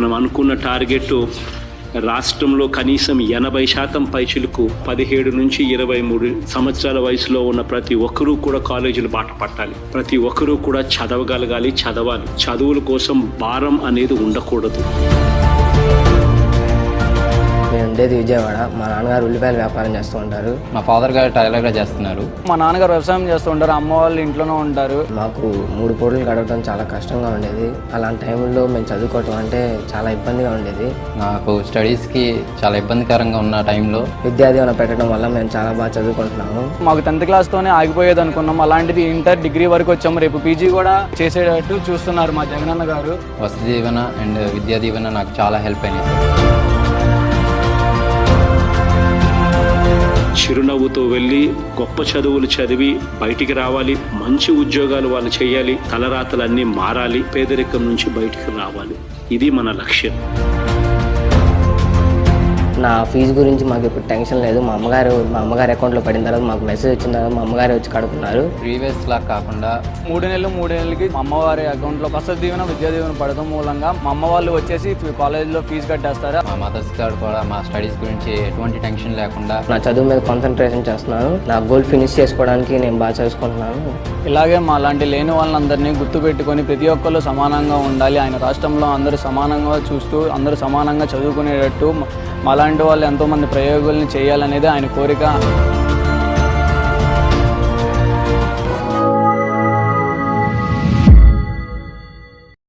మనం అనుకున్న టార్గెట్ రాష్ట్రంలో కనీసం 80% పైచిలకు 17 నుంచి 23 సంవత్సరాల వయసులో ఉన్న ప్రతి ఒక్కరూ కూడా కాలేజీలు బాట పట్టాలి. ప్రతి ఒక్కరూ కూడా చదవగలగాలి, చదవాలి. చదువుల కోసం భారం అనేది ఉండకూడదు. నేను ఉండేది విజయవాడ. మా నాన్నగారు ఉల్లిపాయల వ్యాపారం చేస్తూ ఉంటారు. మా ఫాదర్ గారు టైలర్గా చేస్తున్నారు. మా నాన్నగారు వ్యవసాయం చేస్తూ ఉంటారు. అమ్మ వాళ్ళు ఇంట్లోనే ఉంటారు. మాకు 3 పూటలు గడవడం చాలా కష్టంగా ఉండేది. అలాంటి టైంలో మేము చదువుకోవటం అంటే చాలా ఇబ్బందిగా ఉండేది. నాకు స్టడీస్కి చాలా ఇబ్బందికరంగా ఉన్న టైంలో విద్యాదీవన పెట్టడం వల్ల మేము చాలా బాగా చదువుకుంటున్నాము. మాకు 10th క్లాస్తోనే ఆగిపోయేది అనుకున్నాం. అలాంటిది ఇంటర్, డిగ్రీ వరకు వచ్చాము. రేపు పీజీ కూడా చేసేటట్టు చూస్తున్నారు మా జగనన్న గారు. వసతి దీవెన అండ్ విద్యా దీవెన నాకు చాలా హెల్ప్ అయినాయి. చిరునవ్వుతో వెళ్ళి గొప్ప చదువులు చదివి బయటికి రావాలి. మంచి ఉద్యోగాలు వాళ్ళు చేయాలి. తలరాతలన్నీ మారాలి. పేదరికం నుంచి బయటికి రావాలి. ఇది మన లక్ష్యం. నా ఫీజు గురించి మాకు ఇప్పుడు టెన్షన్ లేదు. మా అమ్మగారి అకౌంట్లో పడిన తర్వాత మాకు మెసేజ్ వచ్చిన తర్వాత మా అమ్మగారే వచ్చి కడుక్కున్నారు. ప్రీవియస్ లా కాకుండా 3 నెలలకి మా అమ్మవారి అకౌంట్లో వసతి దీవెన, విద్యా దీవెన పడడం మూలంగా మా అమ్మ వాళ్ళు వచ్చేసి కాలేజీలో ఫీజు కట్టేస్తారు. మా మదర్స్ గారు కూడా మా స్టడీస్ గురించి ఎటువంటి టెన్షన్ లేకుండా నా చదువు మీద కాన్సన్ట్రేషన్ చేస్తున్నాను. నా గోల్ ఫినిష్ చేసుకోవడానికి నేను బాగా చదువుకుంటున్నాను. ఇలాగే మా లాంటి లేని వాళ్ళందరినీ గుర్తుపెట్టుకొని ప్రతి ఒక్కరు సమానంగా ఉండాలి. ఆయన రాష్ట్రంలో అందరూ సమానంగా చూస్తూ అందరూ సమానంగా చదువుకునేటట్టు మాలాంటి వాళ్ళు ఎంతోమంది ప్రయోగాలను చేయాలనేది ఆయన కోరిక.